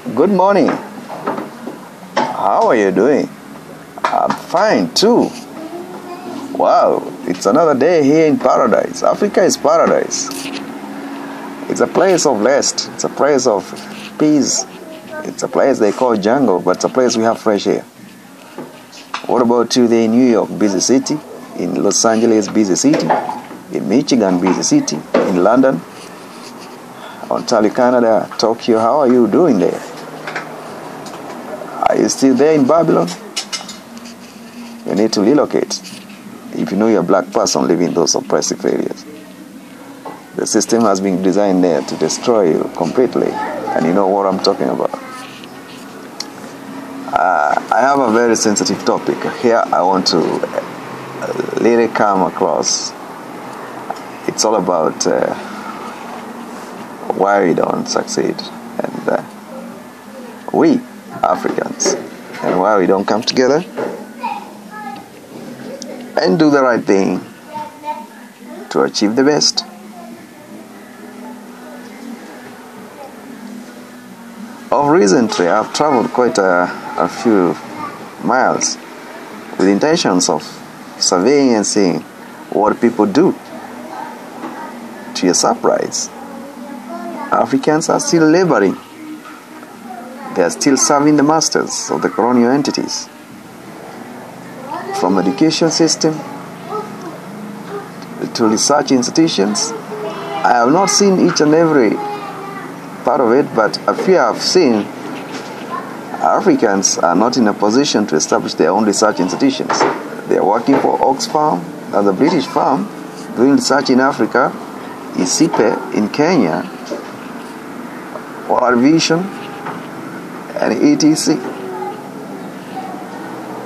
Good morning. How are you doing? I'm fine too. Wow, it's another day here in paradise. Africa is paradise. It's a place of rest. It's a place of peace. It's a place they call jungle, but it's a place we have fresh air. What about you there in New York, busy city? In Los Angeles, busy city? In Michigan, busy city? In London? Ontario, Canada, Tokyo, how are you doing there? Are you still there in Babylon? You need to relocate if you know you're a black person living in those oppressive areas. The system has been designed there to destroy you completely, and you know what I'm talking about. I have a very sensitive topic here. I want to let it come across. It's all about why we don't succeed, and we Africans, and why we don't come together and do the right thing to achieve the best. Of recently, I've traveled quite a few miles with intentions of surveying and seeing what people do. To your surprise, Africans are still laboring. They are still serving the masters of the colonial entities. From education system to research institutions, I have not seen each and every part of it, but a few I've seen. Africans are not in a position to establish their own research institutions. They are working for Oxfam, as a British firm, doing research in Africa, ISIPE in Kenya, World Vision, and etc.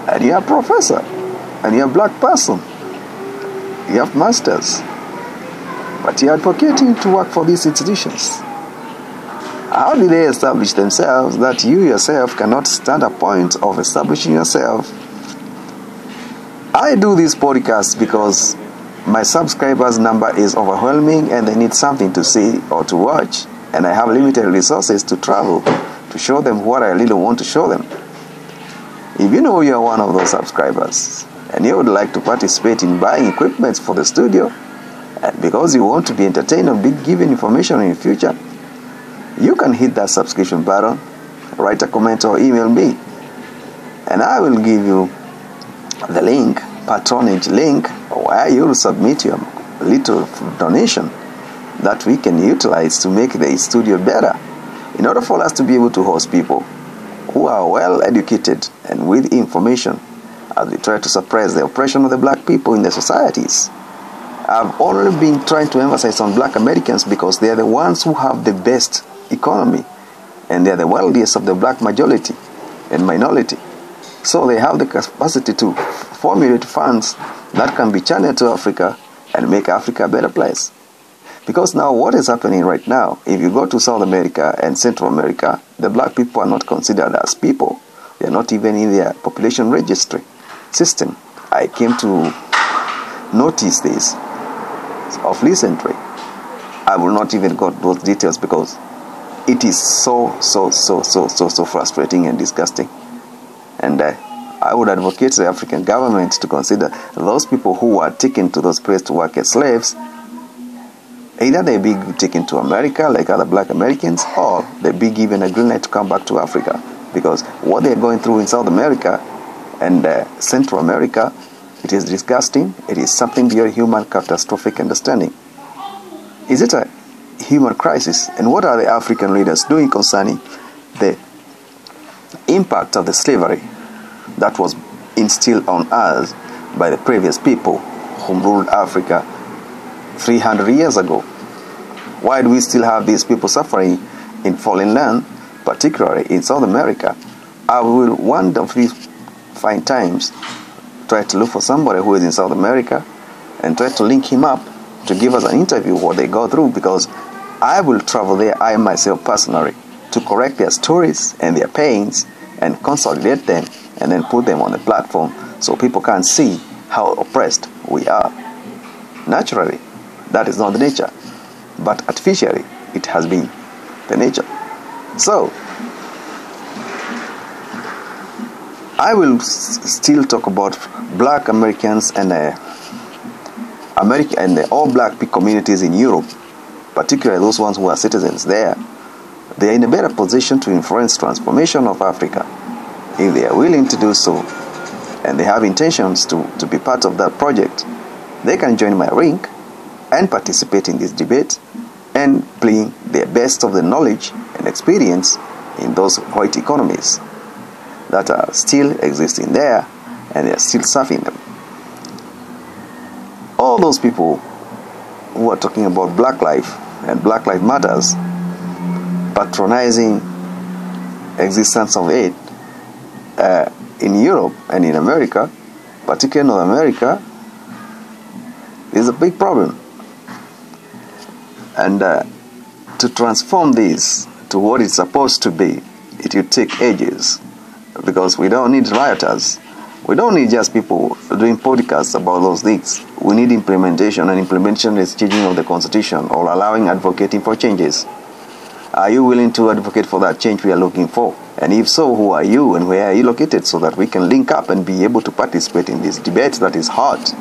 And you're a professor, and you're a black person, you have masters, but you're advocating to work for these institutions. How do they establish themselves that you yourself cannot stand a point of establishing yourself? I do this podcast because my subscribers number is overwhelming and they need something to see or to watch, and I have limited resources to travel to show them what I really want to show them. If you know you are one of those subscribers and you would like to participate in buying equipment for the studio, and because you want to be entertained or be given information in the future, you can hit that subscription button, write a comment or email me, and I will give you the link, patronage link, where you will submit your little donation that we can utilize to make the studio better, in order for us to be able to host people who are well educated and with information as we try to suppress the oppression of the black people in the societies. I've only been trying to emphasize on black Americans because they are the ones who have the best economy, and they are the wealthiest of the black majority and minority. So they have the capacity to formulate funds that can be channeled to Africa and make Africa a better place. Because now what is happening right now, if you go to South America and Central America, the black people are not considered as people. They are not even in their population registry system. I came to notice this of recently. I will not even go to those details because it is so frustrating and disgusting. And I would advocate the African government to consider those people who are taken to those places to work as slaves. Either they be taken to America like other black Americans, or they be given a green light to come back to Africa. Because what they're going through in South America and Central America, it is disgusting. It is something beyond human catastrophic understanding. Is it a human crisis? And what are the African leaders doing concerning the impact of the slavery that was instilled on us by the previous people who ruled Africa 300 years ago? Why do we still have these people suffering in foreign land, particularly in South America? I will one of these fine times try to look for somebody who is in South America and try to link him up to give us an interview what they go through, because I will travel there, I myself personally, to correct their stories and their pains and consolidate them and then put them on the platform so people can see how oppressed we are. Naturally, that is not the nature, but artificially, it has been the nature. So, I will still talk about black Americans and all black communities in Europe, particularly those ones who are citizens there. They are in a better position to influence transformation of Africa if they are willing to do so, and they have intentions to be part of that project. They can join my ring and participate in this debate and bring the best of the knowledge and experience in those white economies that are still existing there, and they are still serving them. All those people who are talking about Black Life and Black Lives Matters, patronizing existence of it in Europe and in America, particularly North America, is a big problem. And to transform this to what it's supposed to be, it will take ages, because we don't need rioters. We don't need just people doing podcasts about those things. We need implementation, and implementation is changing of the Constitution or allowing advocating for changes. Are you willing to advocate for that change we are looking for? And if so, who are you and where are you located, so that we can link up and be able to participate in this debate that is hot?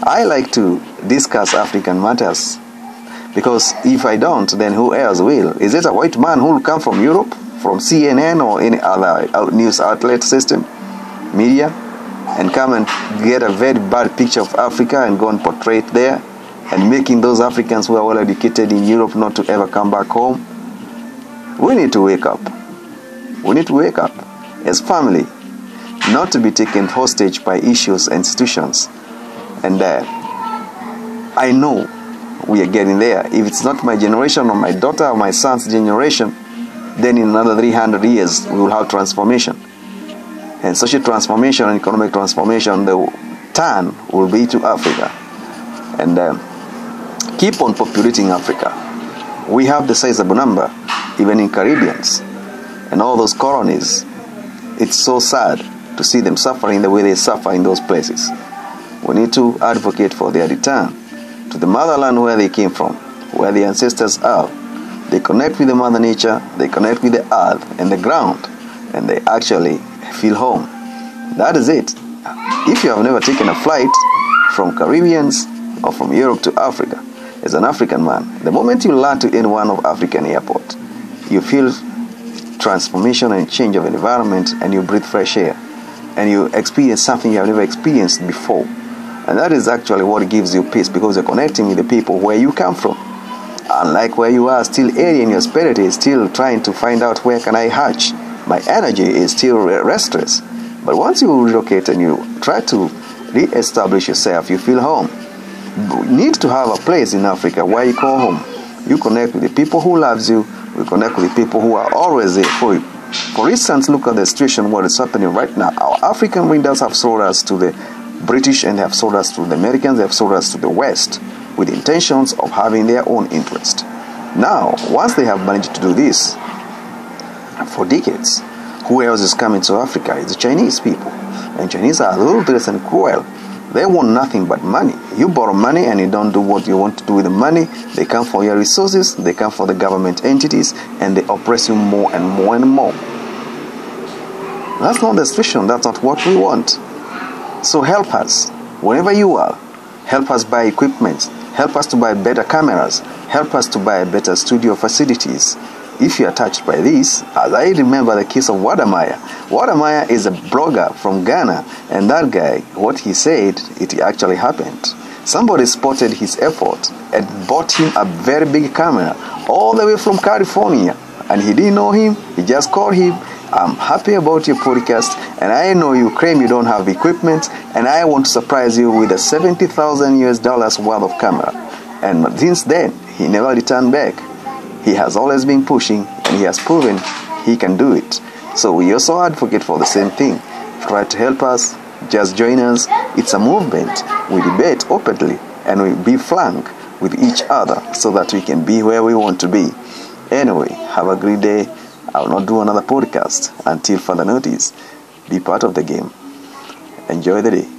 I like to discuss African matters, because if I don't, then who else will? Is it a white man who will come from Europe, from CNN or any other news outlet system, media, and come and get a very bad picture of Africa and go and portray it there, and making those Africans who are well educated in Europe not to ever come back home? We need to wake up. We need to wake up as family, not to be taken hostage by issues and institutions. And I know we are getting there. If it's not my generation or my daughter or my son's generation, then in another 300 years we will have transformation. And social transformation and economic transformation, the turn will be to Africa. And keep on populating Africa. We have the sizable number, even in Caribbeans and all those colonies. It's so sad to see them suffering the way they suffer in those places. We need to advocate for their return to the motherland where they came from, where the ancestors are. They connect with the mother nature, they connect with the earth and the ground, and they actually feel home. That is it. If you have never taken a flight from Caribbeans or from Europe to Africa, as an African man, the moment you land to any one of African airport, you feel transformation and change of environment, and you breathe fresh air, and you experience something you have never experienced before. And that is actually what gives you peace, because you're connecting with the people where you come from. Unlike where you are still airy in your spirit is still trying to find out where can I hatch. My energy is still restless. But once you relocate and you try to re-establish yourself, you feel home. You need to have a place in Africa where you call home. You connect with the people who loves you. You connect with the people who are always there for you. For instance, look at the situation what is happening right now. Our African leaders have sold us to the British, and they have sold us to the Americans, they have sold us to the West, with intentions of having their own interest. Now, once they have managed to do this for decades, who else is coming to Africa? It's the Chinese people. And Chinese are ruthless and cruel. They want nothing but money. You borrow money and you don't do what you want to do with the money. They come for your resources, they come for the government entities, and they oppress you more and more and more. That's not the situation. That's not what we want. So help us, wherever you are. Help us buy equipment. Help us to buy better cameras. Help us to buy better studio facilities. If you are touched by this, as I remember the case of Wadamaya. Wadamaya is a blogger from Ghana, and that guy, what he said, it actually happened. Somebody spotted his effort and bought him a very big camera all the way from California, and he didn't know him. He just called him. I'm happy about your podcast, and I know you claim you don't have equipment, and I want to surprise you with a $70,000 worth of camera. And since then, he never returned back. He has always been pushing, and he has proven he can do it. So we also advocate for the same thing. Try to help us. Just join us. It's a movement. We debate openly, and we be frank with each other so that we can be where we want to be. Anyway, have a great day. I will not do another podcast until further notice. Be part of the game. Enjoy the day.